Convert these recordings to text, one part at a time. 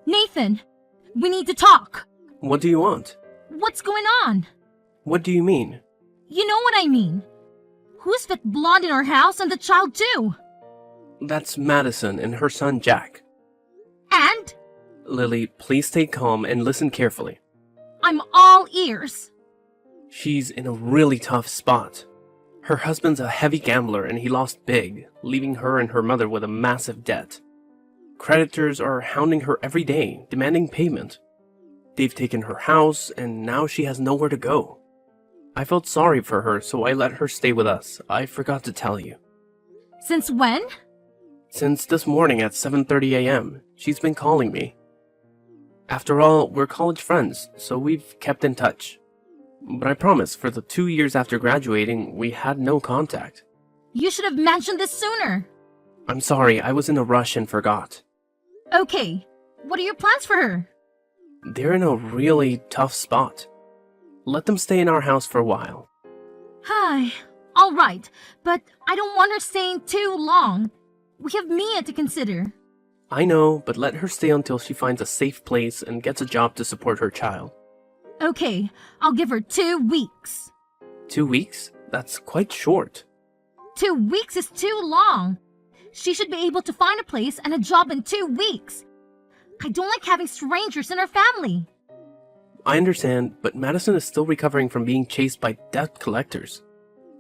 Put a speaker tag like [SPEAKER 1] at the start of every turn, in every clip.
[SPEAKER 1] Nathan, we need to talk.
[SPEAKER 2] What do you want?
[SPEAKER 1] What's going on?
[SPEAKER 2] What do you mean?
[SPEAKER 1] You know what I mean. Who's that blonde in our house and the child too?
[SPEAKER 2] That's Madison and her son Jack.
[SPEAKER 1] And?
[SPEAKER 2] Lily, please stay calm and listen carefully.
[SPEAKER 1] I'm all ears.
[SPEAKER 2] She's in a really tough spot. Her husband's a heavy gambler and he lost big, leaving her and her mother with a massive debt. Creditors are hounding her every day, demanding payment. They've taken her house and now she has nowhere to go. I felt sorry for her, so I let her stay with us. I forgot to tell you.
[SPEAKER 1] Since when?
[SPEAKER 2] Since this morning at 7:30 a.m., she's been calling me. After all, we're college friends, so we've kept in touch. But I promise, for the 2 years after graduating, we had no contact.
[SPEAKER 1] You should have mentioned this sooner.
[SPEAKER 2] I'm sorry, I was in a rush and forgot.
[SPEAKER 1] Okay, what are your plans for her?
[SPEAKER 2] They're in a really tough spot. Let them stay in our house for a while.
[SPEAKER 1] Hi, all right, but I don't want her staying too long. We have Mia to consider.
[SPEAKER 2] I know, but let her stay until she finds a safe place and gets a job to support her child.
[SPEAKER 1] Okay, I'll give her 2 weeks.
[SPEAKER 2] 2 weeks? That's quite short.
[SPEAKER 1] 2 weeks is too long. She should be able to find a place and a job in 2 weeks. I don't like having strangers in our family.
[SPEAKER 2] I understand, but Madison is still recovering from being chased by debt collectors.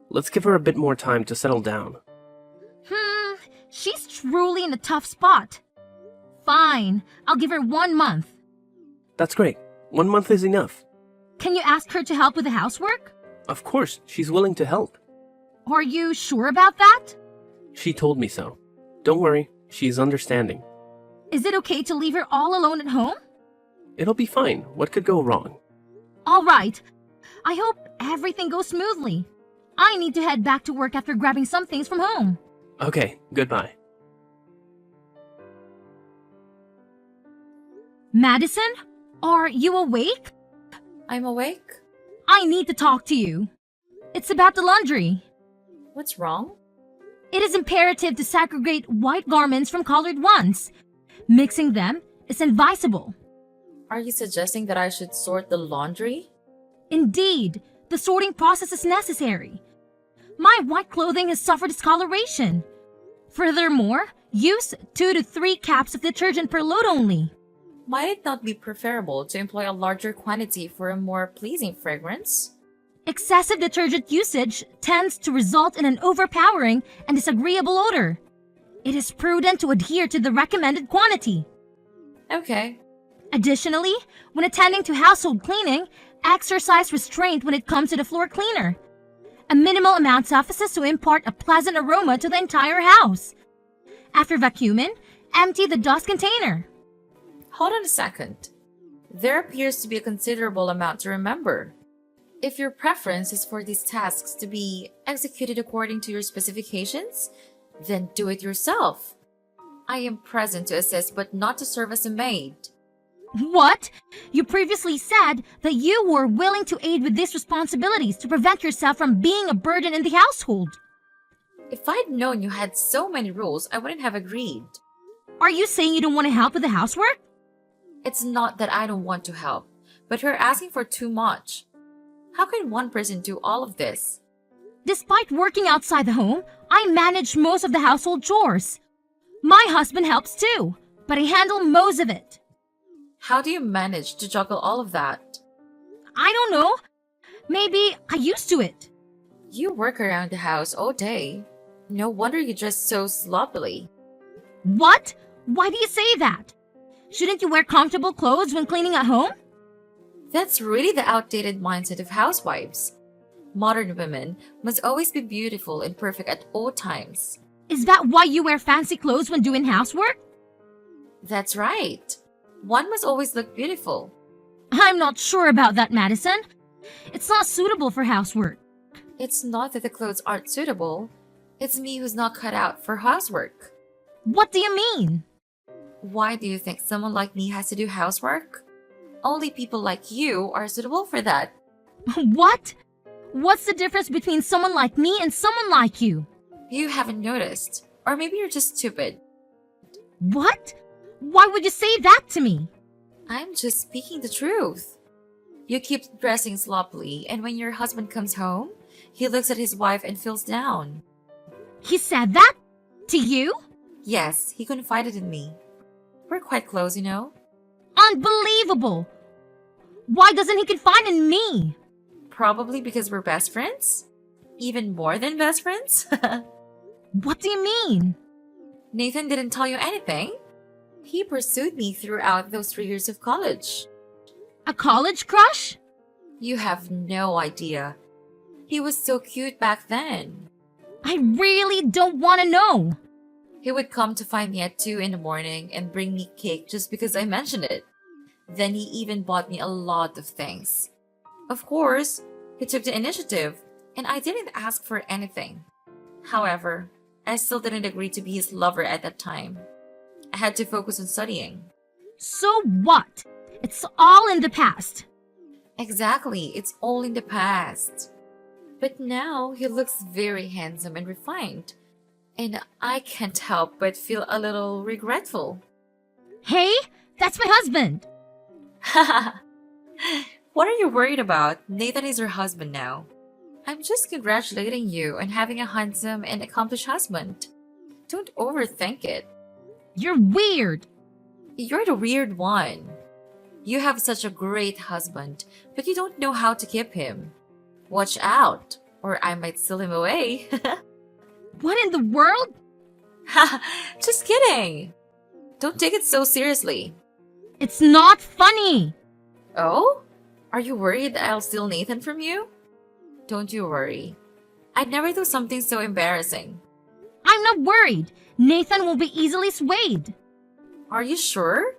[SPEAKER 2] Let's give her a bit more time to settle down.
[SPEAKER 1] She's truly in a tough spot. Fine, I'll give her 1 month.
[SPEAKER 2] That's great. 1 month is enough.
[SPEAKER 1] Can you ask her to help with the housework?
[SPEAKER 2] Of course, she's willing to help.
[SPEAKER 1] Are you sure about that?
[SPEAKER 2] She told me so. Don't worry, she's understanding.
[SPEAKER 1] Is it okay to leave her all alone at home?
[SPEAKER 2] It'll be fine. What could go wrong?
[SPEAKER 1] All right. I hope everything goes smoothly. I need to head back to work after grabbing some things from home.
[SPEAKER 2] Okay, goodbye.
[SPEAKER 1] Madison, are you awake?
[SPEAKER 3] I'm awake.
[SPEAKER 1] I need to talk to you. It's about the laundry.
[SPEAKER 3] What's wrong?
[SPEAKER 1] It is imperative to segregate white garments from colored ones. Mixing them is advisable.
[SPEAKER 3] Are you suggesting that I should sort the laundry?
[SPEAKER 1] Indeed, the sorting process is necessary. My white clothing has suffered discoloration. Furthermore, use 2 to 3 caps of detergent per load only.
[SPEAKER 3] Might it not be preferable to employ a larger quantity for a more pleasing fragrance?
[SPEAKER 1] Excessive detergent usage tends to result in an overpowering and disagreeable odor. It is prudent to adhere to the recommended quantity.
[SPEAKER 3] Okay.
[SPEAKER 1] Additionally, when attending to household cleaning, exercise restraint when it comes to the floor cleaner. A minimal amount suffices to impart a pleasant aroma to the entire house. After vacuuming, empty the dust container.
[SPEAKER 3] Hold on a second. There appears to be a considerable amount to remember. If your preference is for these tasks to be executed according to your specifications, then do it yourself. I am present to assist but not to serve as a maid.
[SPEAKER 1] What? You previously said that you were willing to aid with these responsibilities to prevent yourself from being a burden in the household.
[SPEAKER 3] If I'd known you had so many rules, I wouldn't have agreed.
[SPEAKER 1] Are you saying you don't want to help with the housework?
[SPEAKER 3] It's not that I don't want to help, but you're asking for too much. How can one person do all of this?
[SPEAKER 1] Despite working outside the home, I manage most of the household chores. My husband helps too, but I handle most of it.
[SPEAKER 3] How do you manage to juggle all of that?
[SPEAKER 1] I don't know. Maybe I used to it.
[SPEAKER 3] You work around the house all day. No wonder you dress so sloppily.
[SPEAKER 1] What? Why do you say that? Shouldn't you wear comfortable clothes when cleaning at home?
[SPEAKER 3] That's really the outdated mindset of housewives. Modern women must always be beautiful and perfect at all times.
[SPEAKER 1] Is that why you wear fancy clothes when doing housework?
[SPEAKER 3] That's right. One must always look beautiful.
[SPEAKER 1] I'm not sure about that, Madison. It's not suitable for housework.
[SPEAKER 3] It's not that the clothes aren't suitable. It's me who's not cut out for housework.
[SPEAKER 1] What do you mean?
[SPEAKER 3] Why do you think someone like me has to do housework? Only people like you are suitable for that.
[SPEAKER 1] What? What's the difference between someone like me and someone like you?
[SPEAKER 3] You haven't noticed. Or maybe you're just stupid.
[SPEAKER 1] What? Why would you say that to me?
[SPEAKER 3] I'm just speaking the truth. You keep dressing sloppily, and when your husband comes home, he looks at his wife and feels down.
[SPEAKER 1] He said that? To you?
[SPEAKER 3] Yes, he confided in me. We're quite close, you know.
[SPEAKER 1] Unbelievable! Why doesn't he confide in me?
[SPEAKER 3] Probably because we're best friends? Even more than best friends?
[SPEAKER 1] What do you mean?
[SPEAKER 3] Nathan didn't tell you anything? He pursued me throughout those 3 years of college.
[SPEAKER 1] A college crush?
[SPEAKER 3] You have no idea. He was so cute back then.
[SPEAKER 1] I really don't want to know.
[SPEAKER 3] He would come to find me at 2 in the morning and bring me cake just because I mentioned it. Then he even bought me a lot of things. Of course, he took the initiative, and I didn't ask for anything. However, I still didn't agree to be his lover at that time. I had to focus on studying.
[SPEAKER 1] So what? It's all in the past.
[SPEAKER 3] Exactly, it's all in the past. But now he looks very handsome and refined, and I can't help but feel a little regretful.
[SPEAKER 1] Hey, that's my husband.
[SPEAKER 3] What are you worried about? Nathan is your husband now. I'm just congratulating you on having a handsome and accomplished husband. Don't overthink it.
[SPEAKER 1] You're weird.
[SPEAKER 3] You're the weird one. You have such a great husband, but you don't know how to keep him. Watch out, or I might steal him away.
[SPEAKER 1] What in the world?
[SPEAKER 3] Just kidding. Don't take it so seriously.
[SPEAKER 1] It's not funny.
[SPEAKER 3] Oh? Are you worried I'll steal Nathan from you? Don't you worry. I'd never do something so embarrassing.
[SPEAKER 1] I'm not worried. Nathan will be easily swayed.
[SPEAKER 3] Are you sure?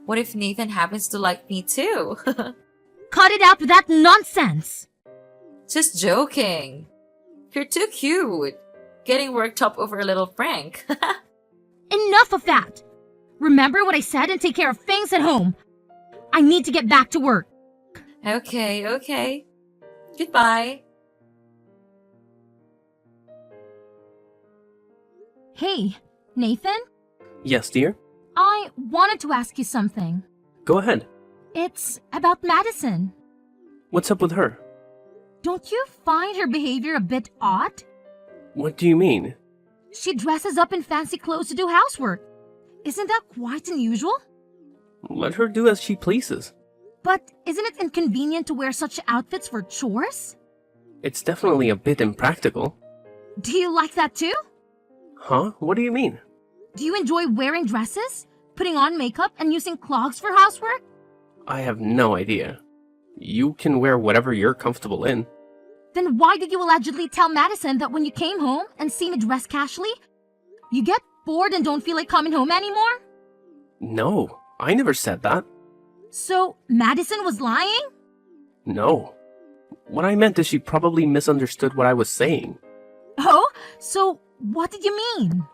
[SPEAKER 3] What if Nathan happens to like me too?
[SPEAKER 1] Cut it out with that nonsense.
[SPEAKER 3] Just joking. You're too cute. Getting worked up over a little prank.
[SPEAKER 1] Enough of that. Remember what I said and take care of things at home. I need to get back to work.
[SPEAKER 3] Okay. Goodbye.
[SPEAKER 1] Hey, Nathan?
[SPEAKER 2] Yes, dear?
[SPEAKER 1] I wanted to ask you something.
[SPEAKER 2] Go ahead.
[SPEAKER 1] It's about Madison.
[SPEAKER 2] What's up with her?
[SPEAKER 1] Don't you find her behavior a bit odd?
[SPEAKER 2] What do you mean?
[SPEAKER 1] She dresses up in fancy clothes to do housework. Isn't that quite unusual?
[SPEAKER 2] Let her do as she pleases.
[SPEAKER 1] But isn't it inconvenient to wear such outfits for chores?
[SPEAKER 2] It's definitely a bit impractical.
[SPEAKER 1] Do you like that too?
[SPEAKER 2] Huh? What do you mean?
[SPEAKER 1] Do you enjoy wearing dresses, putting on makeup, and using clogs for housework?
[SPEAKER 2] I have no idea. You can wear whatever you're comfortable in.
[SPEAKER 1] Then why did you allegedly tell Madison that when you came home and see me dressed casually, you get bored and don't feel like coming home anymore?
[SPEAKER 2] No, I never said that.
[SPEAKER 1] So, Madison was lying?
[SPEAKER 2] No. What I meant is she probably misunderstood what I was saying.
[SPEAKER 1] Oh, so what did you mean?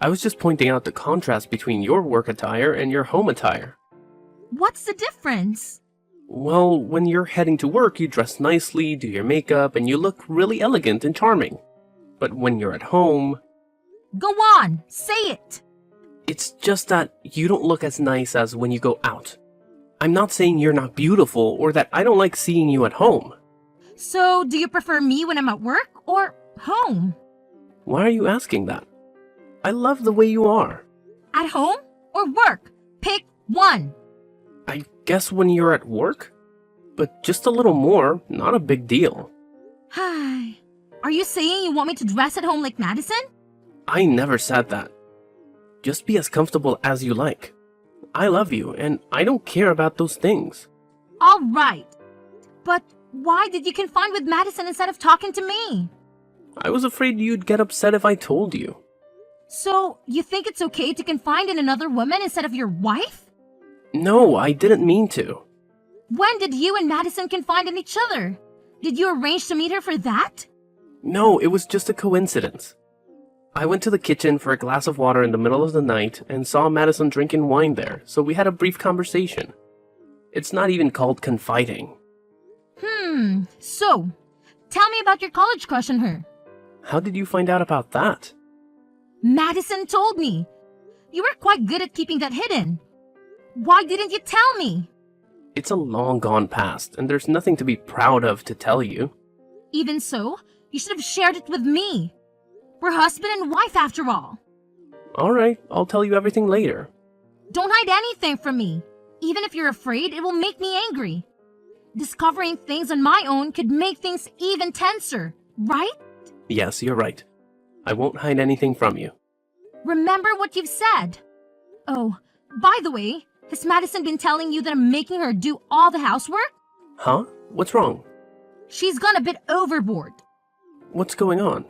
[SPEAKER 2] I was just pointing out the contrast between your work attire and your home attire.
[SPEAKER 1] What's the difference?
[SPEAKER 2] Well, when you're heading to work, you dress nicely, do your makeup, and you look really elegant and charming. But when you're at home,
[SPEAKER 1] Go on, say it.
[SPEAKER 2] it's just that you don't look as nice as when you go out. I'm not saying you're not beautiful or that I don't like seeing you at home.
[SPEAKER 1] So, do you prefer me when I'm at work or home?
[SPEAKER 2] Why are you asking that? I love the way you are.
[SPEAKER 1] At home or work? Pick one.
[SPEAKER 2] I guess when you're at work? But just a little more, not a big deal.
[SPEAKER 1] Hi. Are you saying you want me to dress at home like Madison?
[SPEAKER 2] I never said that. Just be as comfortable as you like. I love you, and I don't care about those things.
[SPEAKER 1] All right. But why did you confide with Madison instead of talking to me?
[SPEAKER 2] I was afraid you'd get upset if I told you.
[SPEAKER 1] So, you think it's okay to confide in another woman instead of your wife?
[SPEAKER 2] No, I didn't mean to.
[SPEAKER 1] When did you and Madison confide in each other? Did you arrange to meet her for that?
[SPEAKER 2] No, it was just a coincidence. I went to the kitchen for a glass of water in the middle of the night and saw Madison drinking wine there, so we had a brief conversation. It's not even called confiding.
[SPEAKER 1] So, tell me about your college crush on her.
[SPEAKER 2] How did you find out about that?
[SPEAKER 1] Madison told me. You were quite good at keeping that hidden. Why didn't you tell me?
[SPEAKER 2] It's a long gone past, and there's nothing to be proud of to tell you.
[SPEAKER 1] Even so, you should have shared it with me. We're husband and wife after all.
[SPEAKER 2] Alright, I'll tell you everything later.
[SPEAKER 1] Don't hide anything from me. Even if you're afraid, it will make me angry. Discovering things on my own could make things even tenser, right?
[SPEAKER 2] Yes, you're right. I won't hide anything from you.
[SPEAKER 1] Remember what you've said. Oh, by the way, has Madison been telling you that I'm making her do all the housework?
[SPEAKER 2] Huh? What's wrong?
[SPEAKER 1] She's gone a bit overboard.
[SPEAKER 2] What's going on?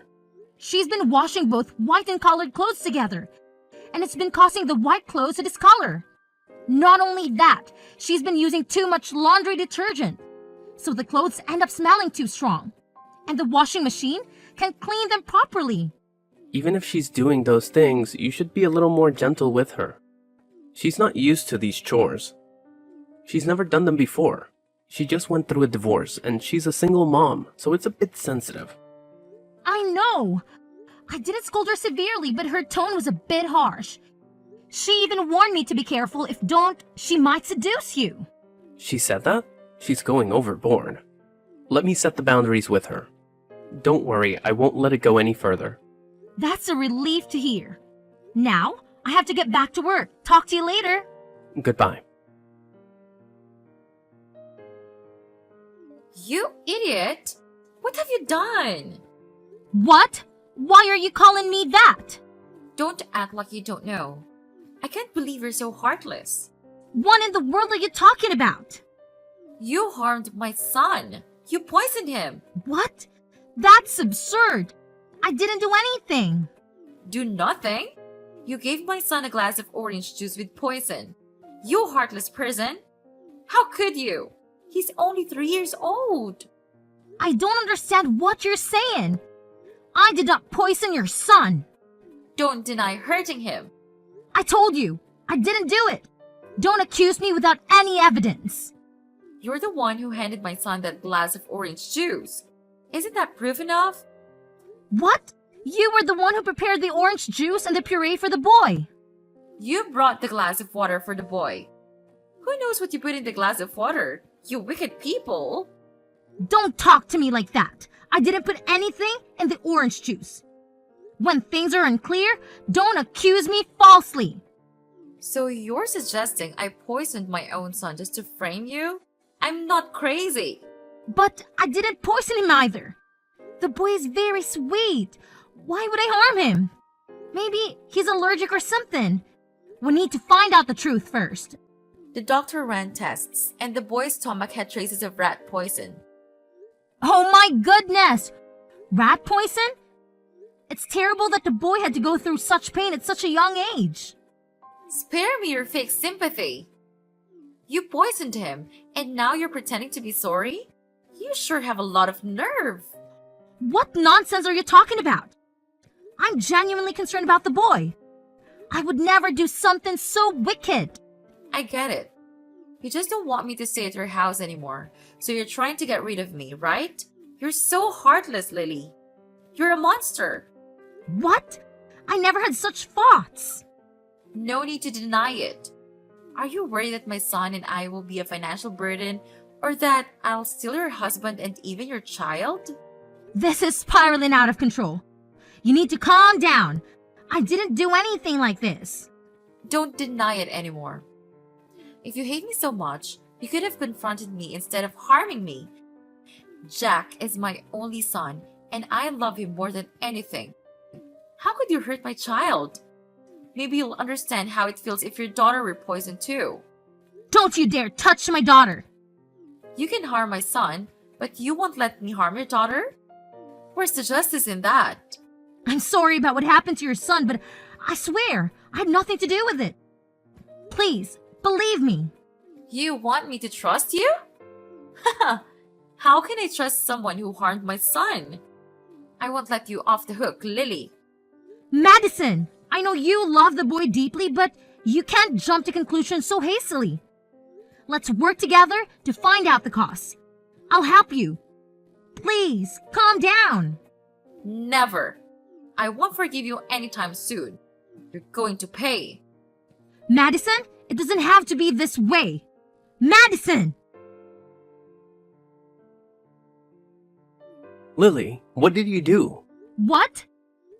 [SPEAKER 1] She's been washing both white and colored clothes together, and it's been causing the white clothes to discolor. Not only that, she's been using too much laundry detergent, so the clothes end up smelling too strong, and the washing machine can't clean them properly.
[SPEAKER 2] Even if she's doing those things, you should be a little more gentle with her. She's not used to these chores. She's never done them before. She just went through a divorce, and she's a single mom, so it's a bit sensitive.
[SPEAKER 1] I know. I didn't scold her severely, but her tone was a bit harsh. She even warned me to be careful. If don't, she might seduce you.
[SPEAKER 2] She said that? She's going overboard. Let me set the boundaries with her. Don't worry, I won't let it go any further.
[SPEAKER 1] That's a relief to hear. Now, I have to get back to work. Talk to you later.
[SPEAKER 2] Goodbye.
[SPEAKER 3] You idiot! What have you done?
[SPEAKER 1] What? Why are you calling me that?
[SPEAKER 3] Don't act like you don't know. I can't believe you're so heartless.
[SPEAKER 1] What in the world are you talking about?
[SPEAKER 3] You harmed my son. You poisoned him.
[SPEAKER 1] What? That's absurd. I didn't do anything.
[SPEAKER 3] Do nothing? You gave my son a glass of orange juice with poison. You heartless person. How could you? He's only 3 years old.
[SPEAKER 1] I don't understand what you're saying. I did not poison your son.
[SPEAKER 3] Don't deny hurting him.
[SPEAKER 1] I told you, I didn't do it. Don't accuse me without any evidence.
[SPEAKER 3] You're the one who handed my son that glass of orange juice. Isn't that proof enough?
[SPEAKER 1] What? You were the one who prepared the orange juice and the puree for the boy.
[SPEAKER 3] You brought the glass of water for the boy. Who knows what you put in the glass of water? You wicked people.
[SPEAKER 1] Don't talk to me like that. I didn't put anything in the orange juice. When things are unclear, don't accuse me falsely.
[SPEAKER 3] So you're suggesting I poisoned my own son just to frame you? I'm not crazy.
[SPEAKER 1] But I didn't poison him either. The boy is very sweet. Why would I harm him? Maybe he's allergic or something. We need to find out the truth first.
[SPEAKER 3] The doctor ran tests, and the boy's stomach had traces of rat poison.
[SPEAKER 1] Oh my goodness! Rat poison? It's terrible that the boy had to go through such pain at such a young age.
[SPEAKER 3] Spare me your fake sympathy. You poisoned him, and now you're pretending to be sorry? You sure have a lot of nerve.
[SPEAKER 1] What nonsense are you talking about? I'm genuinely concerned about the boy. I would never do something so wicked.
[SPEAKER 3] I get it. You just don't want me to stay at your house anymore, so you're trying to get rid of me, right? You're so heartless, Lily. You're a monster.
[SPEAKER 1] What? I never had such thoughts.
[SPEAKER 3] No need to deny it. Are you worried that my son and I will be a financial burden, or that I'll steal your husband and even your child?
[SPEAKER 1] This is spiraling out of control. You need to calm down. I didn't do anything like this.
[SPEAKER 3] Don't deny it anymore. If you hate me so much, you could have confronted me instead of harming me. Jack is my only son, and I love him more than anything. How could you hurt my child? Maybe you'll understand how it feels if your daughter were poisoned too.
[SPEAKER 1] Don't you dare touch my daughter.
[SPEAKER 3] You can harm my son, but you won't let me harm your daughter? Where's the justice in that?
[SPEAKER 1] I'm sorry about what happened to your son, but I swear I had nothing to do with it. Please, believe me.
[SPEAKER 3] You want me to trust you? How can I trust someone who harmed my son? I won't let you off the hook, Lily.
[SPEAKER 1] Madison, I know you love the boy deeply, but you can't jump to conclusions so hastily. Let's work together to find out the cause. I'll help you. Please, calm down.
[SPEAKER 3] Never. I won't forgive you anytime soon. You're going to pay.
[SPEAKER 1] Madison, it doesn't have to be this way. Madison!
[SPEAKER 2] Lily, what did you do?
[SPEAKER 1] What?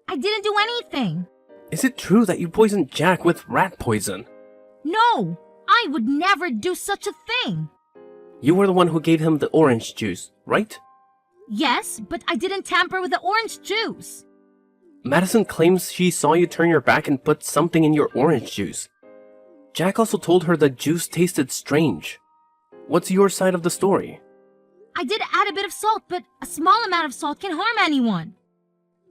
[SPEAKER 1] I didn't do anything.
[SPEAKER 2] Is it true that you poisoned Jack with rat poison?
[SPEAKER 1] No, I would never do such a thing.
[SPEAKER 2] You were the one who gave him the orange juice, right?
[SPEAKER 1] Yes, but I didn't tamper with the orange juice.
[SPEAKER 2] Madison claims she saw you turn your back and put something in your orange juice. Jack also told her the juice tasted strange. What's your side of the story?
[SPEAKER 1] I did add a bit of salt, but a small amount of salt can harm anyone.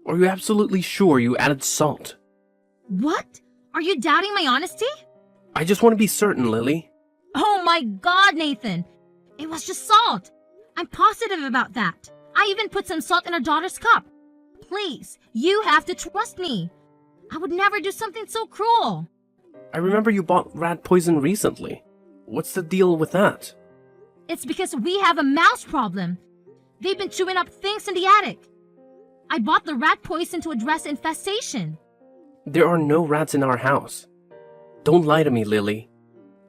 [SPEAKER 2] Are you absolutely sure you added salt?
[SPEAKER 1] What? Are you doubting my honesty?
[SPEAKER 2] I just want to be certain, Lily.
[SPEAKER 1] Oh my God, Nathan. It was just salt. I'm positive about that. I even put some salt in our daughter's cup. Please, you have to trust me. I would never do something so cruel.
[SPEAKER 2] I remember you bought rat poison recently. What's the deal with that?
[SPEAKER 1] It's because we have a mouse problem. They've been chewing up things in the attic. I bought the rat poison to address the infestation.
[SPEAKER 2] There are no rats in our house. Don't lie to me, Lily.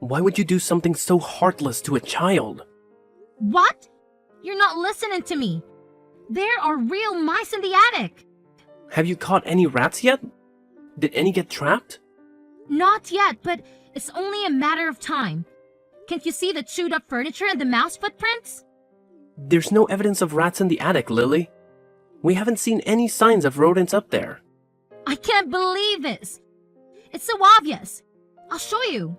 [SPEAKER 2] Why would you do something so heartless to a child?
[SPEAKER 1] What? You're not listening to me. There are real mice in the attic.
[SPEAKER 2] Have you caught any rats yet? Did any get trapped?
[SPEAKER 1] Not yet, but it's only a matter of time. Can't you see the chewed up furniture and the mouse footprints?
[SPEAKER 2] There's no evidence of rats in the attic, Lily. We haven't seen any signs of rodents up there.
[SPEAKER 1] I can't believe this. It's so obvious. I'll show you.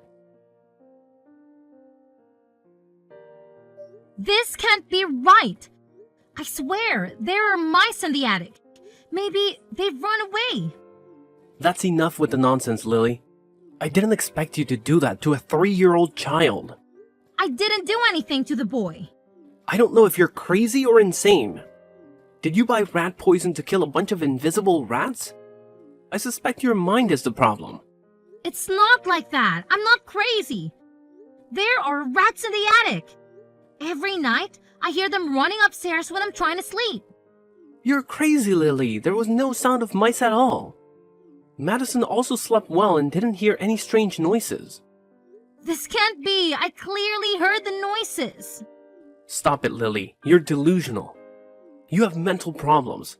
[SPEAKER 1] This can't be right. I swear, there are mice in the attic. Maybe they've run away.
[SPEAKER 2] That's enough with the nonsense, Lily. I didn't expect you to do that to a 3-year-old child.
[SPEAKER 1] I didn't do anything to the boy.
[SPEAKER 2] I don't know if you're crazy or insane. Did you buy rat poison to kill a bunch of invisible rats? I suspect your mind is the problem.
[SPEAKER 1] It's not like that. I'm not crazy. There are rats in the attic. Every night, I hear them running upstairs when I'm trying to sleep.
[SPEAKER 2] You're crazy, Lily. There was no sound of mice at all. Madison also slept well and didn't hear any strange noises.
[SPEAKER 1] This can't be. I clearly heard the noises.
[SPEAKER 2] Stop it, Lily. You're delusional. You have mental problems.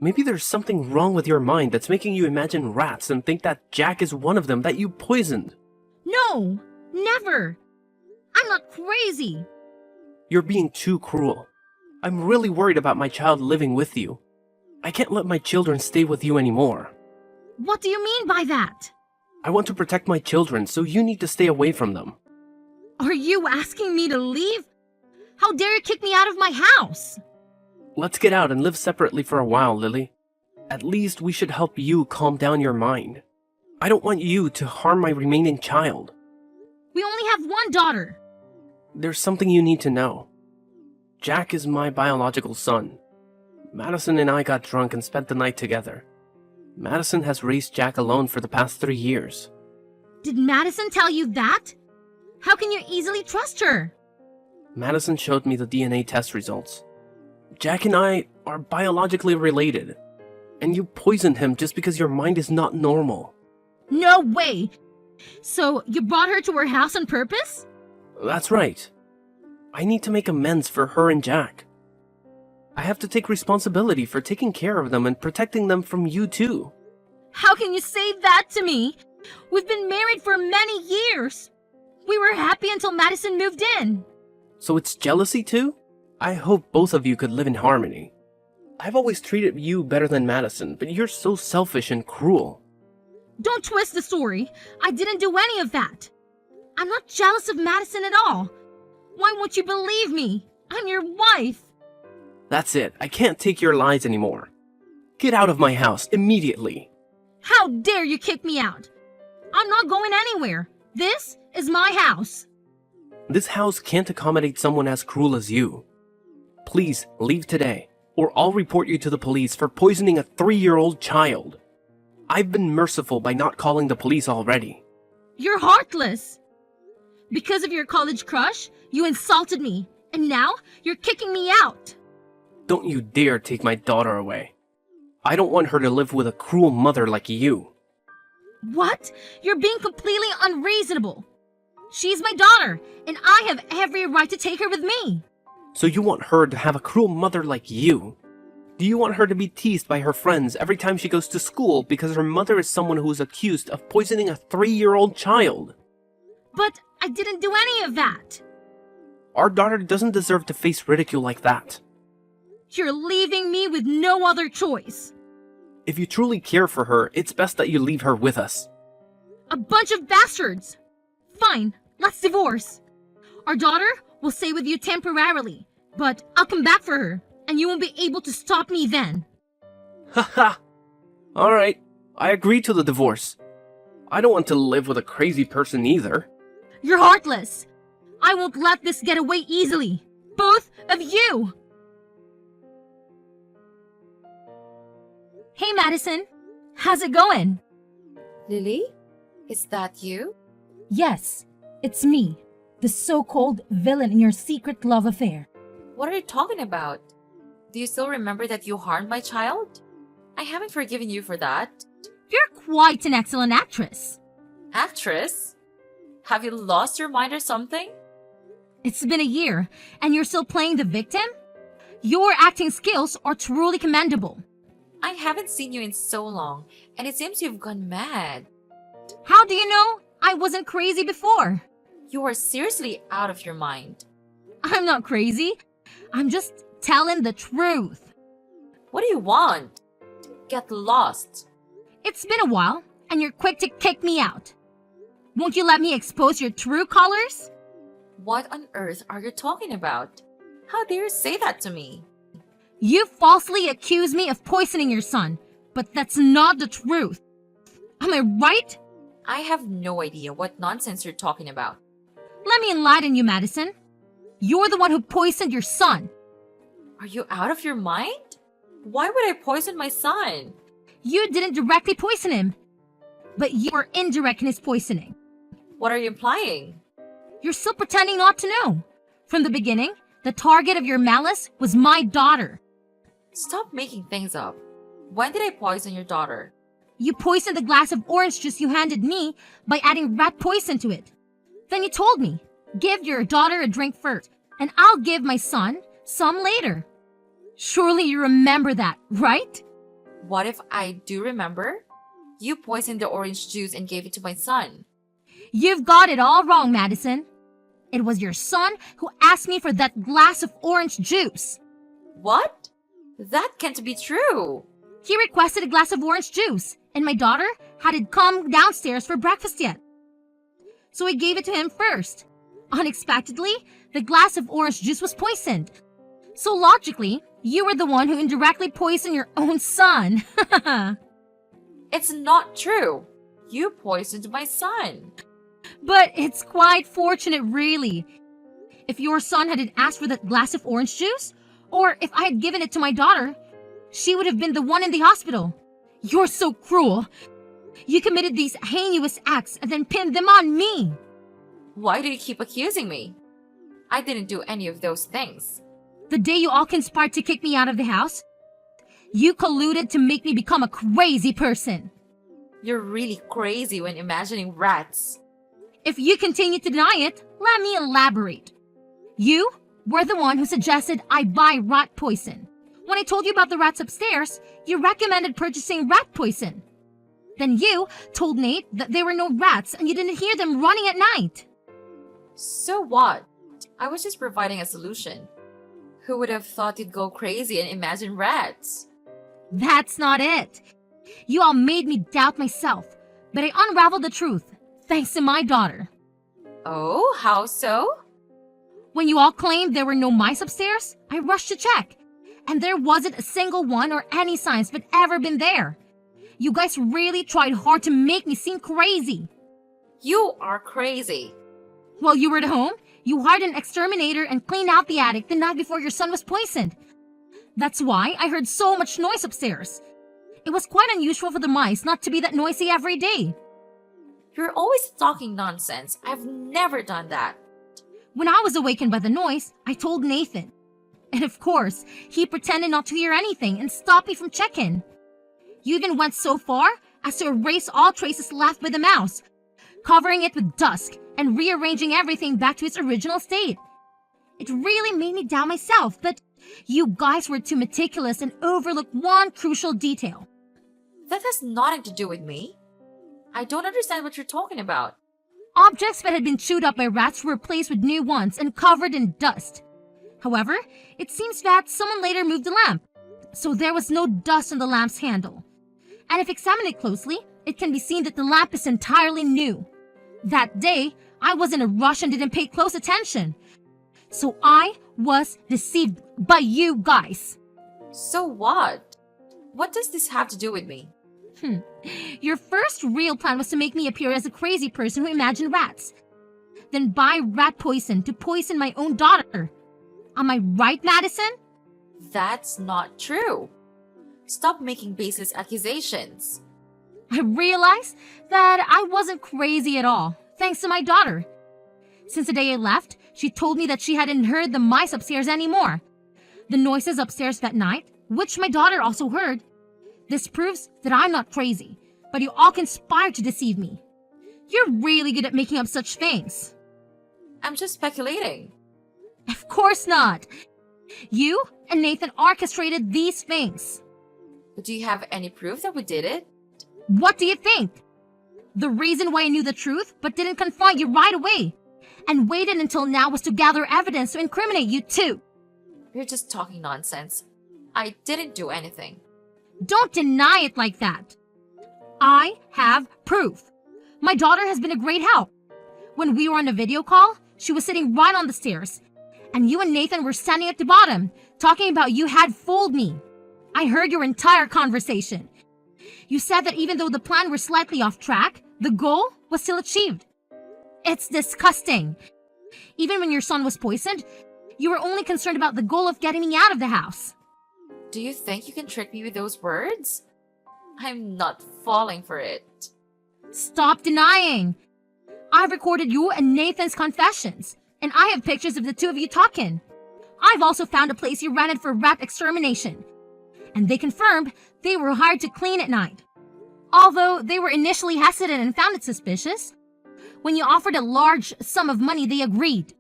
[SPEAKER 2] Maybe there's something wrong with your mind that's making you imagine rats and think that Jack is one of them that you poisoned.
[SPEAKER 1] No, never. I'm not crazy.
[SPEAKER 2] You're being too cruel. I'm really worried about my child living with you. I can't let my children stay with you anymore.
[SPEAKER 1] What do you mean by that?
[SPEAKER 2] I want to protect my children, so you need to stay away from them.
[SPEAKER 1] Are you asking me to leave? How dare you kick me out of my house?
[SPEAKER 2] Let's get out and live separately for a while, Lily. At least we should help you calm down your mind. I don't want you to harm my remaining child.
[SPEAKER 1] We only have one daughter.
[SPEAKER 2] There's something you need to know. Jack is my biological son. Madison and I got drunk and spent the night together. Madison has raised Jack alone for the past 3 years.
[SPEAKER 1] Did Madison tell you that? How can you easily trust her?
[SPEAKER 2] Madison showed me the DNA test results. Jack and I are biologically related. And you poisoned him just because your mind is not normal.
[SPEAKER 1] No way! So you brought her to her house on purpose?
[SPEAKER 2] That's right. I need to make amends for her and Jack. I have to take responsibility for taking care of them and protecting them from you too.
[SPEAKER 1] How can you say that to me? We've been married for many years. We were happy until Madison moved in.
[SPEAKER 2] So it's jealousy too? I hope both of you could live in harmony. I've always treated you better than Madison, but you're so selfish and cruel.
[SPEAKER 1] Don't twist the story. I didn't do any of that. I'm not jealous of Madison at all. Why won't you believe me? I'm your wife.
[SPEAKER 2] That's it. I can't take your lies anymore. Get out of my house immediately.
[SPEAKER 1] How dare you kick me out? I'm not going anywhere. This is my house.
[SPEAKER 2] This house can't accommodate someone as cruel as you. Please leave today, or I'll report you to the police for poisoning a 3-year-old child. I've been merciful by not calling the police already.
[SPEAKER 1] You're heartless. Because of your college crush, you insulted me, and now you're kicking me out.
[SPEAKER 2] Don't you dare take my daughter away. I don't want her to live with a cruel mother like you.
[SPEAKER 1] What? You're being completely unreasonable. She's my daughter, and I have every right to take her with me.
[SPEAKER 2] So you want her to have a cruel mother like you? Do you want her to be teased by her friends every time she goes to school because her mother is someone who is accused of poisoning a 3-year-old child?
[SPEAKER 1] But I didn't do any of that.
[SPEAKER 2] Our daughter doesn't deserve to face ridicule like that.
[SPEAKER 1] You're leaving me with no other choice.
[SPEAKER 2] If you truly care for her, it's best that you leave her with us.
[SPEAKER 1] A bunch of bastards. Fine, let's divorce. Our daughter will stay with you temporarily, but I'll come back for her, and you won't be able to stop me then.
[SPEAKER 2] Haha! Alright, I agree to the divorce. I don't want to live with a crazy person either.
[SPEAKER 1] You're heartless. I won't let this get away easily. Both of you. Hey, Madison. How's it going?
[SPEAKER 3] Lily? Is that you?
[SPEAKER 1] Yes, it's me, the so-called villain in your secret love affair.
[SPEAKER 3] What are you talking about? Do you still remember that you harmed my child? I haven't forgiven you for that.
[SPEAKER 1] You're quite an excellent actress.
[SPEAKER 3] Actress? Have you lost your mind or something?
[SPEAKER 1] It's been a year, and you're still playing the victim? Your acting skills are truly commendable.
[SPEAKER 3] I haven't seen you in so long, and it seems you've gone mad.
[SPEAKER 1] How do you know I wasn't crazy before?
[SPEAKER 3] You are seriously out of your mind.
[SPEAKER 1] I'm not crazy. I'm just telling the truth.
[SPEAKER 3] What do you want? Get lost.
[SPEAKER 1] It's been a while, and you're quick to kick me out. Won't you let me expose your true colors?
[SPEAKER 3] What on earth are you talking about? How dare you say that to me?
[SPEAKER 1] You falsely accuse me of poisoning your son, but that's not the truth. Am I right?
[SPEAKER 3] I have no idea what nonsense you're talking about.
[SPEAKER 1] Let me enlighten you, Madison. You're the one who poisoned your son.
[SPEAKER 3] Are you out of your mind? Why would I poison my son?
[SPEAKER 1] You didn't directly poison him, but you were indirect in his poisoning.
[SPEAKER 3] What are you implying?
[SPEAKER 1] You're still pretending not to know. From the beginning, the target of your malice was my daughter.
[SPEAKER 3] Stop making things up. When did I poison your daughter?
[SPEAKER 1] You poisoned the glass of orange juice you handed me by adding rat poison to it. Then you told me, give your daughter a drink first, and I'll give my son some later. Surely you remember that, right?
[SPEAKER 3] What if I do remember? You poisoned the orange juice and gave it to my son.
[SPEAKER 1] You've got it all wrong, Madison. It was your son who asked me for that glass of orange juice.
[SPEAKER 3] What? That can't be true.
[SPEAKER 1] He requested a glass of orange juice, and my daughter hadn't come downstairs for breakfast yet. So I gave it to him first. Unexpectedly, the glass of orange juice was poisoned. So logically, you were the one who indirectly poisoned your own son.
[SPEAKER 3] It's not true. You poisoned my son.
[SPEAKER 1] But it's quite fortunate, really. If your son hadn't asked for that glass of orange juice, or if I had given it to my daughter, she would have been the one in the hospital. You're so cruel. You committed these heinous acts and then pinned them on me.
[SPEAKER 3] Why do you keep accusing me? I didn't do any of those things.
[SPEAKER 1] The day you all conspired to kick me out of the house, you colluded to make me become a crazy person.
[SPEAKER 3] You're really crazy when imagining rats.
[SPEAKER 1] If you continue to deny it, let me elaborate. You were the one who suggested I buy rat poison. When I told you about the rats upstairs, you recommended purchasing rat poison. Then you told Nate that there were no rats and you didn't hear them running at night.
[SPEAKER 3] So what? I was just providing a solution. Who would have thought you'd go crazy and imagine rats?
[SPEAKER 1] That's not it. You all made me doubt myself, but I unraveled the truth, thanks to my daughter.
[SPEAKER 3] Oh, how so?
[SPEAKER 1] When you all claimed there were no mice upstairs, I rushed to check, and there wasn't a single one or any signs of it ever been there. You guys really tried hard to make me seem crazy.
[SPEAKER 3] You are crazy.
[SPEAKER 1] While you were at home, you hired an exterminator and cleaned out the attic the night before your son was poisoned. That's why I heard so much noise upstairs. It was quite unusual for the mice not to be that noisy every day.
[SPEAKER 3] You're always talking nonsense. I've never done that.
[SPEAKER 1] When I was awakened by the noise, I told Nathan. And of course, he pretended not to hear anything and stopped me from checking. You even went so far as to erase all traces left by the mouse, covering it with dust and rearranging everything back to its original state. It really made me doubt myself, but you guys were too meticulous and overlooked one crucial detail.
[SPEAKER 3] That has nothing to do with me. I don't understand what you're talking about.
[SPEAKER 1] Objects that had been chewed up by rats were replaced with new ones and covered in dust. However, it seems that someone later moved the lamp, so there was no dust on the lamp's handle. And if examined it closely, it can be seen that the lamp is entirely new. That day, I was in a rush and didn't pay close attention. So I was deceived by you guys.
[SPEAKER 3] So what? What does this have to do with me?
[SPEAKER 1] Your first real plan was to make me appear as a crazy person who imagined rats. Then buy rat poison to poison my own daughter. Am I right, Madison?
[SPEAKER 3] That's not true. Stop making baseless accusations.
[SPEAKER 1] I realized that I wasn't crazy at all, thanks to my daughter. Since the day I left, she told me that she hadn't heard the mice upstairs anymore. The noises upstairs that night, which my daughter also heard. This proves that I'm not crazy, but you all conspired to deceive me. You're really good at making up such things.
[SPEAKER 3] I'm just speculating.
[SPEAKER 1] Of course not. You and Nathan orchestrated these things.
[SPEAKER 3] But do you have any proof that we did it?
[SPEAKER 1] What do you think? The reason why I knew the truth but didn't confront you right away and waited until now was to gather evidence to incriminate you too.
[SPEAKER 3] You're just talking nonsense. I didn't do anything.
[SPEAKER 1] Don't deny it like that. I have proof. My daughter has been a great help. When we were on a video call, she was sitting right on the stairs, and you and Nathan were standing at the bottom, talking about you had fooled me. I heard your entire conversation. You said that even though the plan were slightly off track, the goal was still achieved. It's disgusting. Even when your son was poisoned, you were only concerned about the goal of getting me out of the house.
[SPEAKER 3] Do you think you can trick me with those words? I'm not falling for it.
[SPEAKER 1] Stop denying. I've recorded you and Nathan's confessions, and I have pictures of the two of you talking. I've also found a place you rented for rat extermination, and they confirmed they were hired to clean at night. Although they were initially hesitant and found it suspicious, when you offered a large sum of money, they agreed.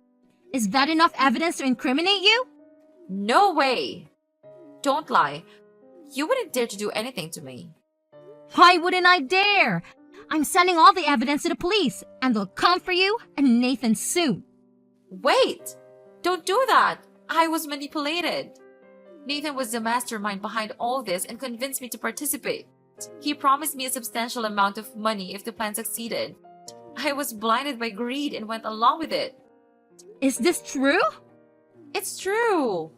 [SPEAKER 1] Is that enough evidence to incriminate you?
[SPEAKER 3] No way! Don't lie. You wouldn't dare to do anything to me.
[SPEAKER 1] Why wouldn't I dare? I'm sending all the evidence to the police, and they'll come for you and Nathan soon.
[SPEAKER 3] Wait! Don't do that! I was manipulated. Nathan was the mastermind behind all this and convinced me to participate. He promised me a substantial amount of money if the plan succeeded. I was blinded by greed and went along with it.
[SPEAKER 1] Is this true?
[SPEAKER 3] It's true.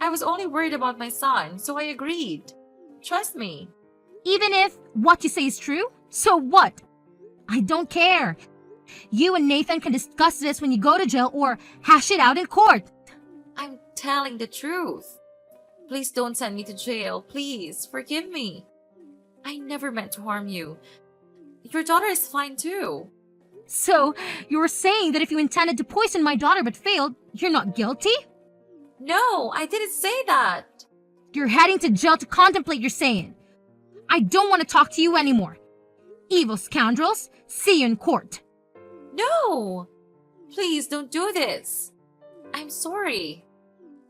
[SPEAKER 3] I was only worried about my son, so I agreed. Trust me.
[SPEAKER 1] Even if what you say is true, so what? I don't care. You and Nathan can discuss this when you go to jail or hash it out in court.
[SPEAKER 3] I'm telling the truth. Please don't send me to jail. Please, forgive me. I never meant to harm you. Your daughter is fine too.
[SPEAKER 1] So, you're saying that if you intended to poison my daughter but failed, you're not guilty?
[SPEAKER 3] No, I didn't say that.
[SPEAKER 1] You're heading to jail to contemplate your saying. I don't want to talk to you anymore. Evil scoundrels, see you in court.
[SPEAKER 3] No! Please don't do this. I'm sorry.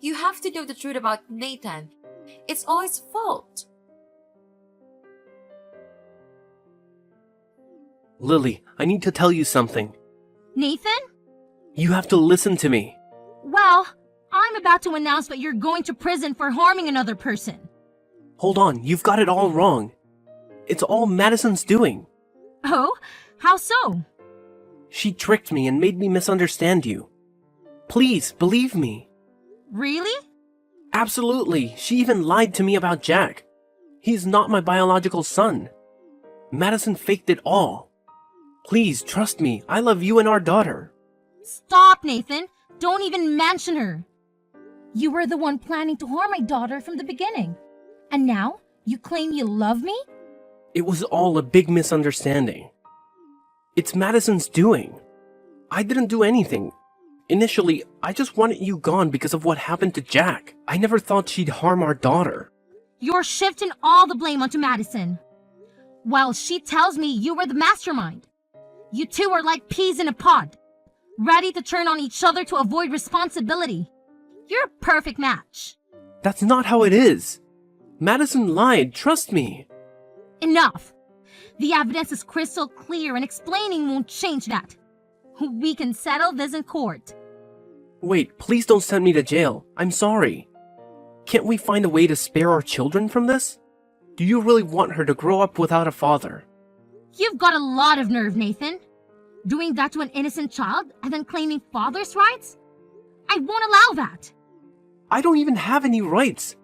[SPEAKER 3] You have to know the truth about Nathan. It's all his fault.
[SPEAKER 2] Lily, I need to tell you something.
[SPEAKER 1] Nathan?
[SPEAKER 2] You have to listen to me.
[SPEAKER 1] Well, I'm about to announce that you're going to prison for harming another person.
[SPEAKER 2] Hold on, you've got it all wrong. It's all Madison's doing.
[SPEAKER 1] Oh? How so?
[SPEAKER 2] She tricked me and made me misunderstand you. Please, believe me.
[SPEAKER 1] Really?
[SPEAKER 2] Absolutely. She even lied to me about Jack. He's not my biological son. Madison faked it all. Please, trust me. I love you and our daughter.
[SPEAKER 1] Stop, Nathan. Don't even mention her. You were the one planning to harm my daughter from the beginning. And now, you claim you love me?
[SPEAKER 2] It was all a big misunderstanding. It's Madison's doing. I didn't do anything. Initially, I just wanted you gone because of what happened to Jack. I never thought she'd harm our daughter.
[SPEAKER 1] You're shifting all the blame onto Madison. while she tells me you were the mastermind. You two are like peas in a pod, ready to turn on each other to avoid responsibility. You're a perfect match.
[SPEAKER 2] That's not how it is. Madison lied, trust me.
[SPEAKER 1] Enough. The evidence is crystal clear and explaining won't change that. We can settle this in court.
[SPEAKER 2] Wait, please don't send me to jail. I'm sorry. Can't we find a way to spare our children from this? Do you really want her to grow up without a father?
[SPEAKER 1] You've got a lot of nerve, Nathan. Doing that to an innocent child and then claiming father's rights? I won't allow that.
[SPEAKER 2] I don't even have any rights.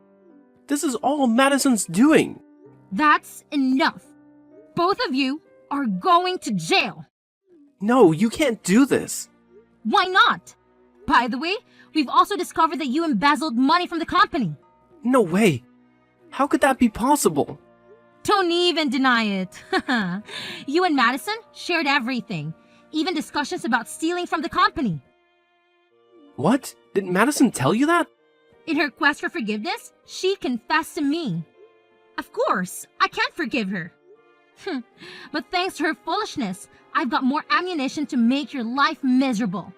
[SPEAKER 2] This is all Madison's doing.
[SPEAKER 1] That's enough. Both of you are going to jail.
[SPEAKER 2] No, you can't do this.
[SPEAKER 1] Why not? By the way, we've also discovered that you embezzled money from the company.
[SPEAKER 2] No way. How could that be possible?
[SPEAKER 1] Don't even deny it. You and Madison shared everything, even discussions about stealing from the company.
[SPEAKER 2] What? Did Madison tell you that?
[SPEAKER 1] In her quest for forgiveness, she confessed to me. Of course, I can't forgive her. But thanks to her foolishness, I've got more ammunition to make your life miserable.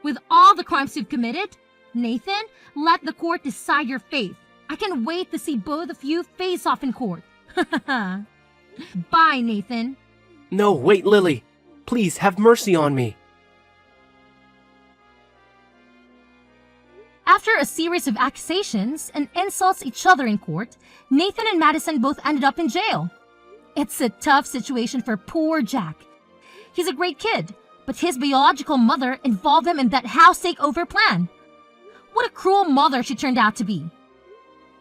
[SPEAKER 1] With all the crimes you've committed, Nathan, let the court decide your fate. I can't wait to see both of you face off in court. Bye, Nathan.
[SPEAKER 2] No, wait, Lily. Please have mercy on me.
[SPEAKER 1] After a series of accusations and insults each other in court, Nathan and Madison both ended up in jail. It's a tough situation for poor Jack. He's a great kid, but his biological mother involved him in that house takeover plan. What a cruel mother she turned out to be.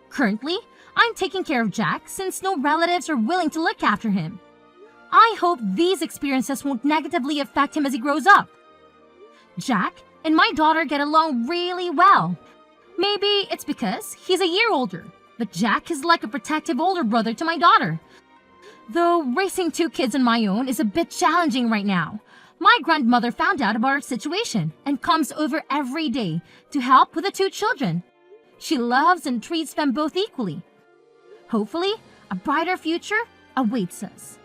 [SPEAKER 1] Currently, I'm taking care of Jack since no relatives are willing to look after him. I hope these experiences won't negatively affect him as he grows up. Jack and my daughter get along really well. Maybe it's because he's a year older, but Jack is like a protective older brother to my daughter. Though raising two kids on my own is a bit challenging right now. My grandmother found out about our situation and comes over every day to help with the two children. She loves and treats them both equally. Hopefully, a brighter future awaits us.